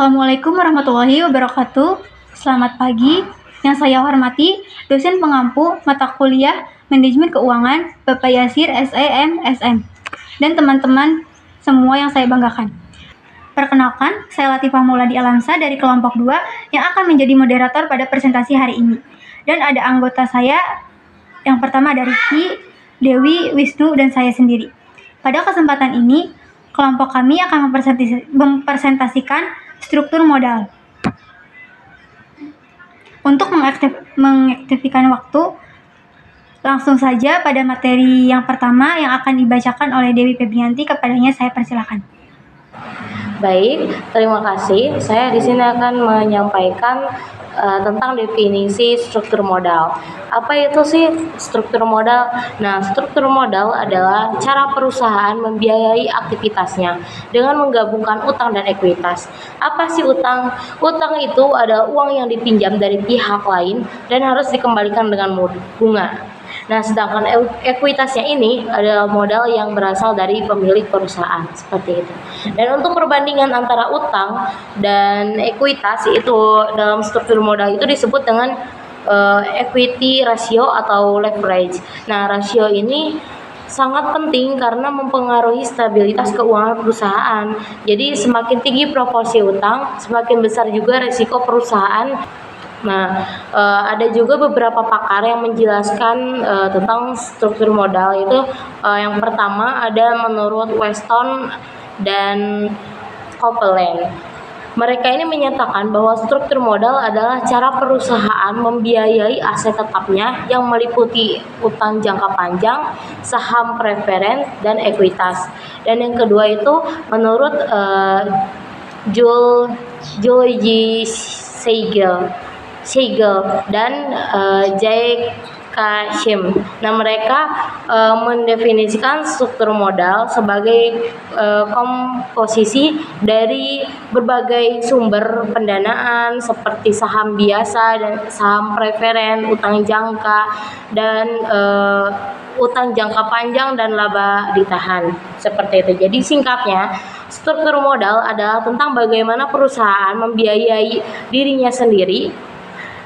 Assalamualaikum warahmatullahi wabarakatuh. Selamat pagi. Yang saya hormati dosen pengampu mata kuliah Manajemen Keuangan Bapak Yasir SEM SM dan teman-teman semua yang saya banggakan. Perkenalkan, saya Latifah Mauladi Alamsa dari kelompok 2 yang akan menjadi moderator pada presentasi hari ini. Dan ada anggota saya, yang pertama ada Riki, Dewi, Wisnu, dan saya sendiri. Pada kesempatan ini, kelompok kami akan mempresentasikan struktur modal. Untuk mengaktifkan waktu, langsung saja pada materi yang pertama yang akan dibacakan oleh Dewi Febrianti. Kepadanya saya persilakan. Baik, terima kasih. Saya di sini akan menyampaikan tentang definisi struktur modal. Apa itu sih struktur modal? Nah, struktur modal adalah cara perusahaan membiayai aktivitasnya dengan menggabungkan utang dan ekuitas. Apa sih utang? Utang itu adalah uang yang dipinjam dari pihak lain dan harus dikembalikan dengan bunga. Nah, sedangkan ekuitasnya ini adalah modal yang berasal dari pemilik perusahaan, seperti itu. Dan untuk perbandingan antara utang dan ekuitas itu dalam struktur modal itu disebut dengan equity ratio atau leverage. Nah, rasio ini sangat penting karena mempengaruhi stabilitas keuangan perusahaan. Jadi semakin tinggi proporsi utang, semakin besar juga risiko perusahaan. Nah, ada juga beberapa pakar yang menjelaskan tentang struktur modal itu. Yang pertama ada menurut Weston dan Copeland. Mereka ini menyatakan bahwa struktur modal adalah cara perusahaan membiayai aset tetapnya yang meliputi utang jangka panjang, saham preferen, dan ekuitas. Dan yang kedua itu menurut Joel G. Siegel dan Jay Kashim. Nah, mereka mendefinisikan struktur modal sebagai komposisi dari berbagai sumber pendanaan seperti saham biasa dan saham preferen, utang jangka dan utang jangka panjang dan laba ditahan, seperti itu. Jadi singkatnya, struktur modal adalah tentang bagaimana perusahaan membiayai dirinya sendiri,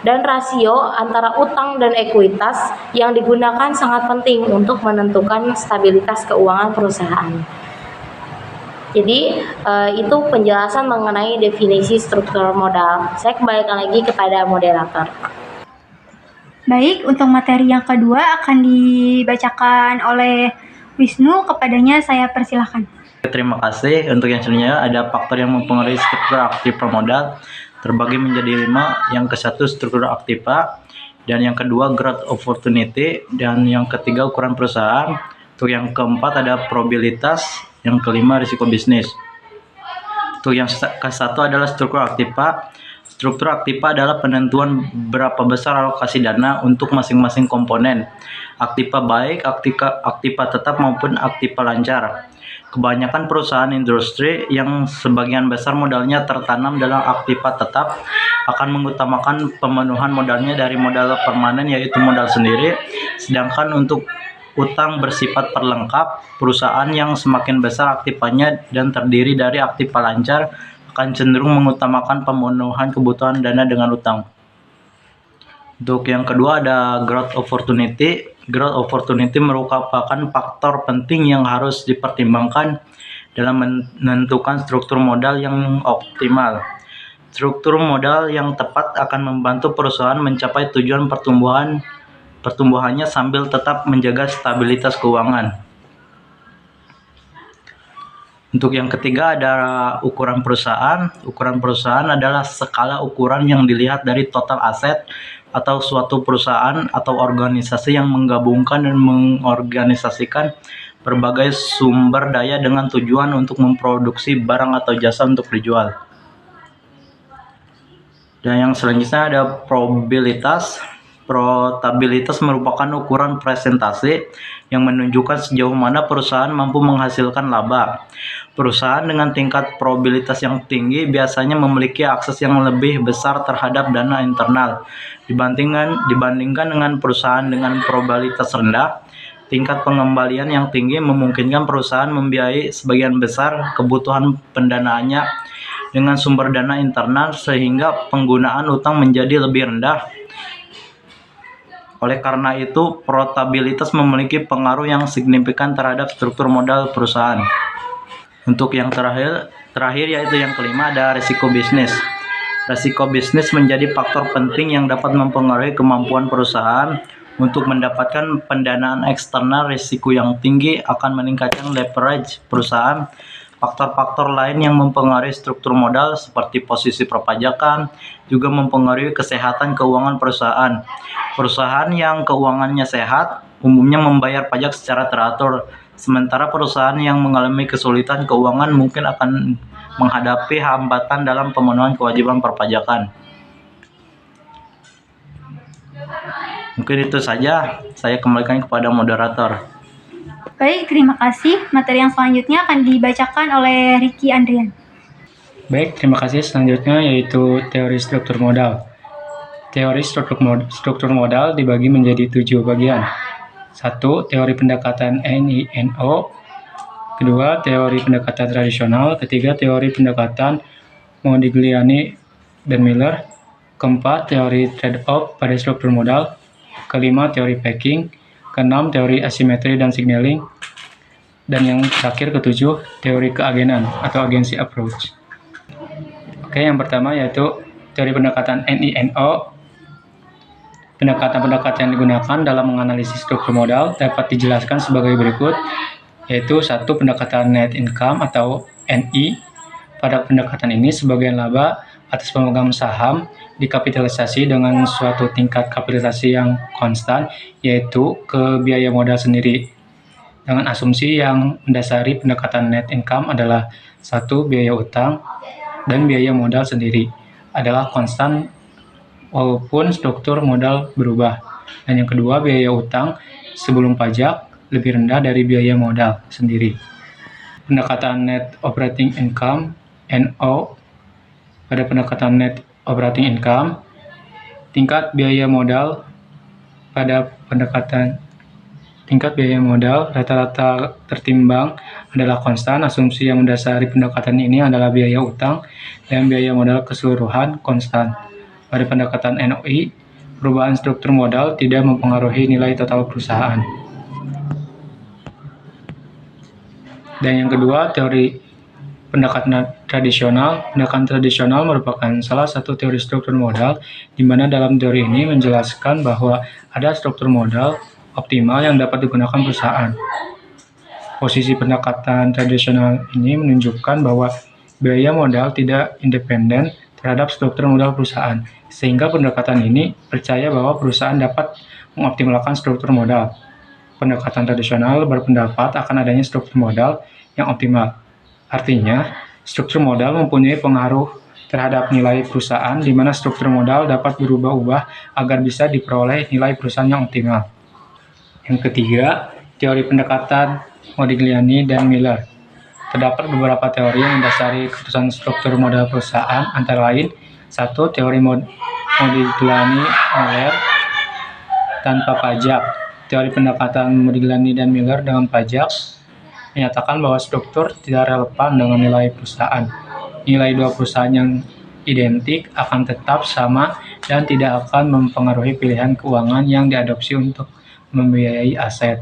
dan rasio antara utang dan ekuitas yang digunakan sangat penting untuk menentukan stabilitas keuangan perusahaan. Jadi itu penjelasan mengenai definisi struktur modal. Saya kembalikan lagi kepada moderator. Baik, untuk materi yang kedua akan dibacakan oleh Wisnu. Kepadanya saya persilahkan. Terima kasih. Untuk yang selanjutnya ada faktor yang mempengaruhi struktur aktiva modal terbagi menjadi 5. Yang ke-1 struktur aktiva, dan yang kedua growth opportunity, dan yang ketiga ukuran perusahaan. Untuk yang keempat ada probabilitas, yang kelima risiko bisnis. Untuk yang ke-1 adalah struktur aktiva. Struktur aktiva adalah penentuan berapa besar alokasi dana untuk masing-masing komponen, aktiva baik, aktiva tetap maupun aktiva lancar. Kebanyakan perusahaan industri yang sebagian besar modalnya tertanam dalam aktiva tetap akan mengutamakan pemenuhan modalnya dari modal permanen, yaitu modal sendiri. Sedangkan untuk utang bersifat perlengkap, perusahaan yang semakin besar aktivanya dan terdiri dari aktiva lancar akan cenderung mengutamakan pemenuhan kebutuhan dana dengan utang. Untuk yang kedua ada growth opportunity. Growth opportunity merupakan faktor penting yang harus dipertimbangkan dalam menentukan struktur modal yang optimal. Struktur modal yang tepat akan membantu perusahaan mencapai tujuan pertumbuhannya sambil tetap menjaga stabilitas keuangan. Untuk yang ketiga ada ukuran perusahaan. Ukuran perusahaan adalah skala ukuran yang dilihat dari total aset atau suatu perusahaan atau organisasi yang menggabungkan dan mengorganisasikan berbagai sumber daya dengan tujuan untuk memproduksi barang atau jasa untuk dijual. Dan yang selanjutnya ada probabilitas. Probabilitas merupakan ukuran presentasi yang menunjukkan sejauh mana perusahaan mampu menghasilkan laba. Perusahaan dengan tingkat probabilitas yang tinggi biasanya memiliki akses yang lebih besar terhadap dana internal dibandingkan dengan perusahaan dengan probabilitas rendah. Tingkat pengembalian yang tinggi memungkinkan perusahaan membiayai sebagian besar kebutuhan pendanaannya dengan sumber dana internal sehingga penggunaan utang menjadi lebih rendah. Oleh karena itu, portabilitas memiliki pengaruh yang signifikan terhadap struktur modal perusahaan. Untuk yang terakhir yaitu yang kelima, ada risiko bisnis. Risiko bisnis menjadi faktor penting yang dapat mempengaruhi kemampuan perusahaan untuk mendapatkan pendanaan eksternal. Risiko yang tinggi akan meningkatkan leverage perusahaan. Faktor-faktor lain yang mempengaruhi struktur modal seperti posisi perpajakan juga mempengaruhi kesehatan keuangan perusahaan. Perusahaan yang keuangannya sehat umumnya membayar pajak secara teratur, sementara perusahaan yang mengalami kesulitan keuangan mungkin akan menghadapi hambatan dalam pemenuhan kewajiban perpajakan. Mungkin itu saja, saya kembalikan kepada moderator. Baik, terima kasih. Materi yang selanjutnya akan dibacakan oleh Ricky Andrian. Baik, terima kasih. Selanjutnya yaitu teori struktur modal. Teori struktur modal dibagi menjadi 7 bagian. 1. Teori pendekatan NINO. Kedua, teori pendekatan tradisional. Ketiga, teori pendekatan Modigliani dan Miller. Keempat, teori trade-off pada struktur modal. Kelima, teori packing. Keenam, teori asimetri dan signaling. Dan yang terakhir, ketujuh, teori keagenan atau agency approach. Oke, yang pertama yaitu teori pendekatan NINO. Pendekatan-pendekatan yang digunakan dalam menganalisis struktur modal dapat dijelaskan sebagai berikut, yaitu 1. Pendekatan net income atau NI. Pada pendekatan ini, sebagian laba atas pemegang saham dikapitalisasi dengan suatu tingkat kapitalisasi yang konstan, yaitu ke biaya modal sendiri. Dengan asumsi yang mendasari pendekatan net income adalah 1. Biaya utang dan biaya modal sendiri adalah konstan walaupun struktur modal berubah. Dan yang kedua, biaya utang sebelum pajak lebih rendah dari biaya modal sendiri. Pendekatan net operating income NO. Pada pendekatan net operating income, tingkat biaya modal rata-rata tertimbang adalah konstan. Asumsi yang mendasari pendekatan ini adalah biaya utang dan biaya modal keseluruhan konstan. Pada pendekatan NOI, perubahan struktur modal tidak mempengaruhi nilai total perusahaan. Dan yang kedua, teori pendekatan tradisional. Pendekatan tradisional merupakan salah satu teori struktur modal, di mana dalam teori ini menjelaskan bahwa ada struktur modal optimal yang dapat digunakan perusahaan. Posisi pendekatan tradisional ini menunjukkan bahwa biaya modal tidak independen terhadap struktur modal perusahaan, sehingga pendekatan ini percaya bahwa perusahaan dapat mengoptimalkan struktur modal. Pendekatan tradisional berpendapat akan adanya struktur modal yang optimal. Artinya, struktur modal mempunyai pengaruh terhadap nilai perusahaan, di mana struktur modal dapat berubah-ubah agar bisa diperoleh nilai perusahaan yang optimal. Yang ketiga, teori pendekatan Modigliani dan Miller. Terdapat beberapa teori yang mendasari keputusan struktur modal perusahaan, antara lain 1. Teori Modigliani-Miller tanpa pajak. Teori pendekatan Modigliani dan Miller dengan pajak menyatakan bahwa struktur tidak relevan dengan nilai perusahaan. Nilai dua perusahaan yang identik akan tetap sama dan tidak akan mempengaruhi pilihan keuangan yang diadopsi untuk membiayai aset.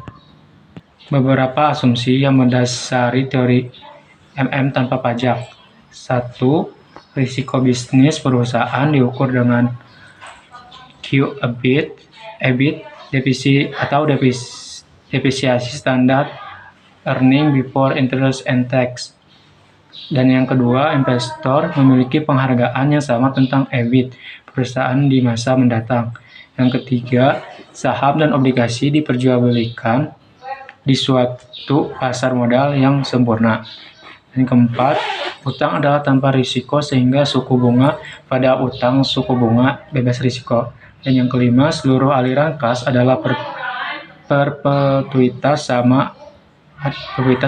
Beberapa asumsi yang mendasari teori MM tanpa pajak. 1. Risiko bisnis perusahaan diukur dengan Q-EBIT, defisiensi standar earning before interest and tax. Dan yang kedua, investor memiliki penghargaan yang sama tentang EBIT perusahaan di masa mendatang. Yang ketiga, saham dan obligasi diperjualbelikan di suatu pasar modal yang sempurna. Dan keempat, utang adalah tanpa risiko sehingga suku bunga pada utang suku bunga bebas risiko. Dan yang kelima, seluruh aliran kas adalah perpetuitas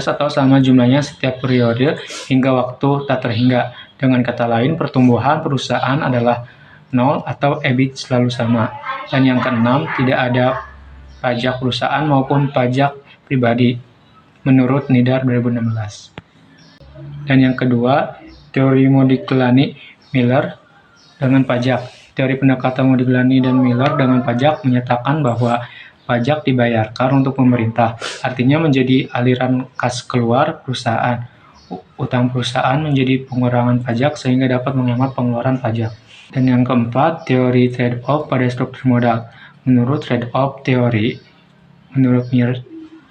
atau sama jumlahnya setiap periode hingga waktu tak terhingga. Dengan kata lain, pertumbuhan perusahaan adalah 0 atau EBIT selalu sama. Dan yang keenam, tidak ada pajak perusahaan maupun pajak pribadi menurut NIDAR 2016. Dan yang kedua, teori Modigliani-Miller dengan pajak. Teori pendekatan Modigliani dan Miller dengan pajak menyatakan bahwa pajak dibayarkan untuk pemerintah, artinya menjadi aliran kas keluar perusahaan. Utang perusahaan menjadi pengurangan pajak sehingga dapat menghemat pengeluaran pajak. Dan yang keempat, teori trade-off pada struktur modal. Menurut trade-off teori, menurut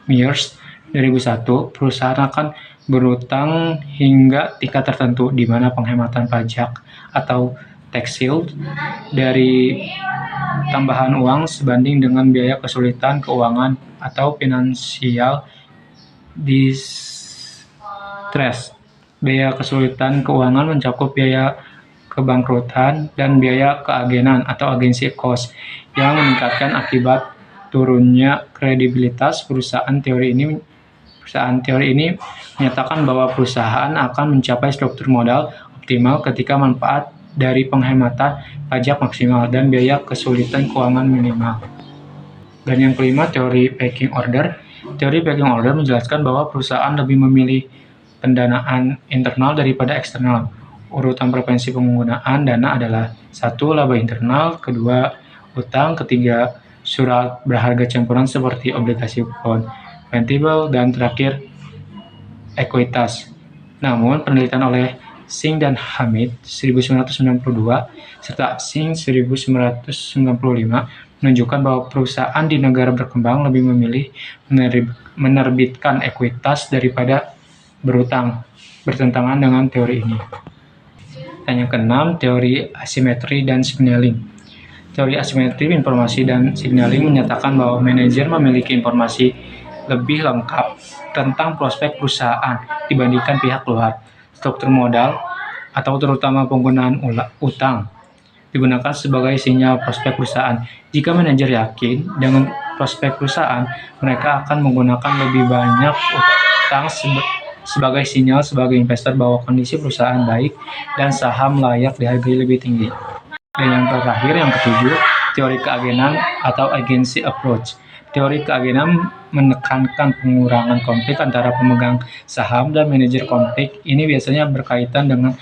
Mears 2001, perusahaan akan berutang hingga tingkat tertentu di mana penghematan pajak atau tax shield dari tambahan uang sebanding dengan biaya kesulitan keuangan atau financial distress. Biaya kesulitan keuangan mencakup biaya kebangkrutan dan biaya keagenan atau agency cost yang meningkatkan akibat turunnya kredibilitas perusahaan. Teori ini menyatakan bahwa perusahaan akan mencapai struktur modal optimal ketika manfaat dari penghematan pajak maksimal dan biaya kesulitan keuangan minimal. Dan yang kelima, teori pecking order. Teori pecking order menjelaskan bahwa perusahaan lebih memilih pendanaan internal daripada eksternal. Urutan preferensi penggunaan dana adalah 1. Laba internal, 2. Utang, 3. Surat berharga campuran seperti obligasi convertible, dan terakhir ekuitas. Namun, penelitian oleh Singh dan Hamid 1992 serta Singh 1995 menunjukkan bahwa perusahaan di negara berkembang lebih memilih menerbitkan ekuitas daripada berutang, bertentangan dengan teori ini. Dan yang keenam, teori asimetri dan signaling. Teori asimetri informasi dan signaling menyatakan bahwa manajer memiliki informasi lebih lengkap tentang prospek perusahaan dibandingkan pihak luar. Struktur modal atau terutama penggunaan utang digunakan sebagai sinyal prospek perusahaan. Jika manajer yakin dengan prospek perusahaan, mereka akan menggunakan lebih banyak utang sebagai sinyal sebagai investor bahwa kondisi perusahaan baik dan saham layak dihargai lebih tinggi. Dan yang terakhir, yang ketujuh, teori keagenan atau agency approach. Teori keagenan menekankan pengurangan konflik antara pemegang saham dan manajer konflik. Ini biasanya berkaitan dengan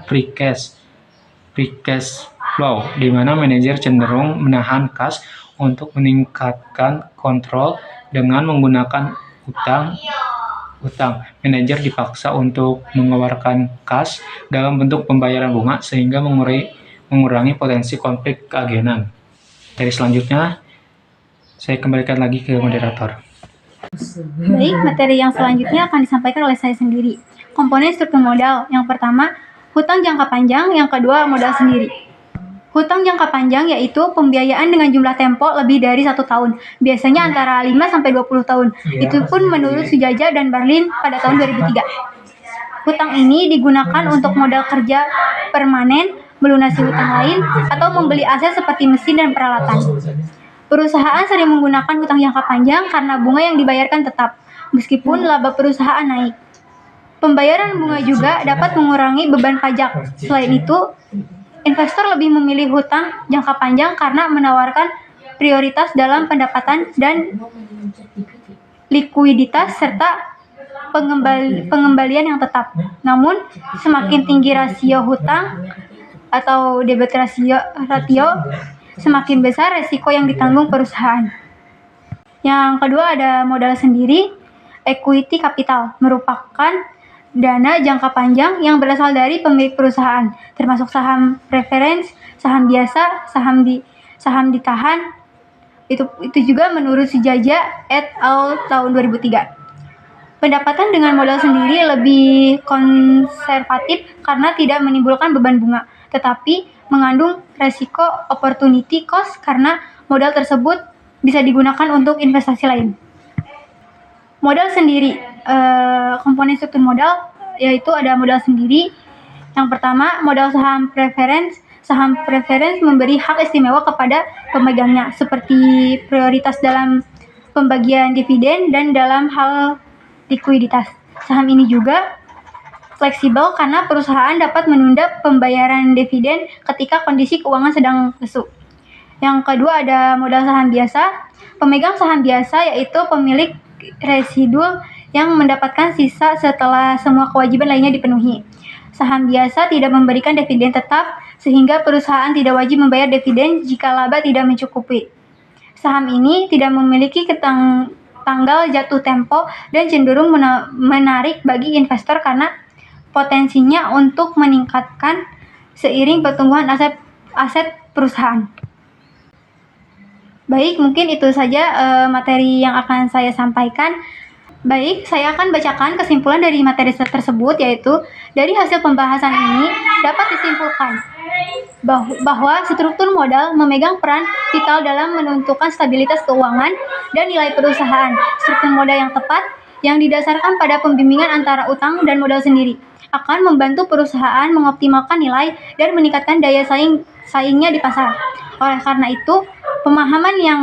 pre-cash flow, di mana manajer cenderung menahan kas untuk meningkatkan kontrol dengan menggunakan utang. Manajer dipaksa untuk mengeluarkan kas dalam bentuk pembayaran bunga sehingga mengurangi potensi konflik keagenan. Dari selanjutnya, saya kembalikan lagi ke moderator. Baik, materi yang selanjutnya akan disampaikan oleh saya sendiri. Komponen struktur modal. Yang pertama, hutang jangka panjang. Yang kedua, modal sendiri. Hutang jangka panjang yaitu pembiayaan dengan jumlah tempo lebih dari 1 tahun, biasanya antara 5-20 tahun. Itu pun menurut Sujaja dan Berlin pada tahun 2003. Hutang ini digunakan untuk modal kerja permanen, melunasi hutang lain, atau membeli aset seperti mesin dan peralatan. Perusahaan sering menggunakan hutang jangka panjang karena bunga yang dibayarkan tetap, meskipun laba perusahaan naik. Pembayaran bunga juga dapat mengurangi beban pajak. Selain itu, investor lebih memilih hutang jangka panjang karena menawarkan prioritas dalam pendapatan dan likuiditas serta pengembalian yang tetap. Namun, semakin tinggi rasio hutang atau debit ratio, semakin besar resiko yang ditanggung perusahaan. Yang kedua ada modal sendiri. Equity capital merupakan dana jangka panjang yang berasal dari pemilik perusahaan, termasuk saham preference, saham biasa, saham ditahan. Itu juga menurut Sujaja et al. Tahun 2003. Pendapatan dengan modal sendiri lebih konservatif karena tidak menimbulkan beban bunga, tetapi mengandung resiko opportunity cost karena modal tersebut bisa digunakan untuk investasi lain. Modal sendiri, komponen struktur modal yaitu ada modal sendiri. Yang pertama, modal saham preference. Saham preference memberi hak istimewa kepada pemegangnya, seperti prioritas dalam pembagian dividen dan dalam hal likuiditas. Saham ini juga fleksibel karena perusahaan dapat menunda pembayaran dividen ketika kondisi keuangan sedang lesu. Yang kedua ada modal saham biasa. Pemegang saham biasa yaitu pemilik residual yang mendapatkan sisa setelah semua kewajiban lainnya dipenuhi. Saham biasa tidak memberikan dividen tetap, sehingga perusahaan tidak wajib membayar dividen jika laba tidak mencukupi. Saham ini tidak memiliki tanggal jatuh tempo dan cenderung menarik bagi investor karena potensinya untuk meningkatkan seiring pertumbuhan aset perusahaan. Baik, mungkin itu saja materi yang akan saya sampaikan. Baik, saya akan bacakan kesimpulan dari materi tersebut, yaitu dari hasil pembahasan ini dapat disimpulkan bahwa struktur modal memegang peran vital dalam menentukan stabilitas keuangan dan nilai perusahaan. Struktur modal yang tepat yang didasarkan pada pembimbingan antara utang dan modal sendiri akan membantu perusahaan mengoptimalkan nilai dan meningkatkan daya saingnya di pasar. Oleh karena itu, pemahaman yang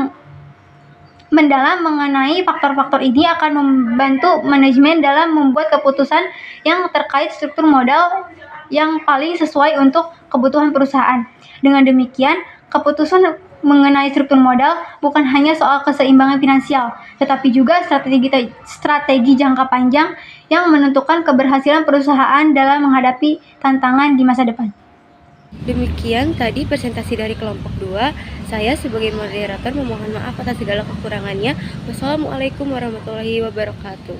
mendalam mengenai faktor-faktor ini akan membantu manajemen dalam membuat keputusan yang terkait struktur modal yang paling sesuai untuk kebutuhan perusahaan. Dengan demikian, keputusan mengenai struktur modal bukan hanya soal keseimbangan finansial, tetapi juga strategi jangka panjang yang menentukan keberhasilan perusahaan dalam menghadapi tantangan di masa depan. Demikian tadi presentasi dari kelompok 2. Saya sebagai moderator memohon maaf atas segala kekurangannya. Wassalamualaikum warahmatullahi wabarakatuh.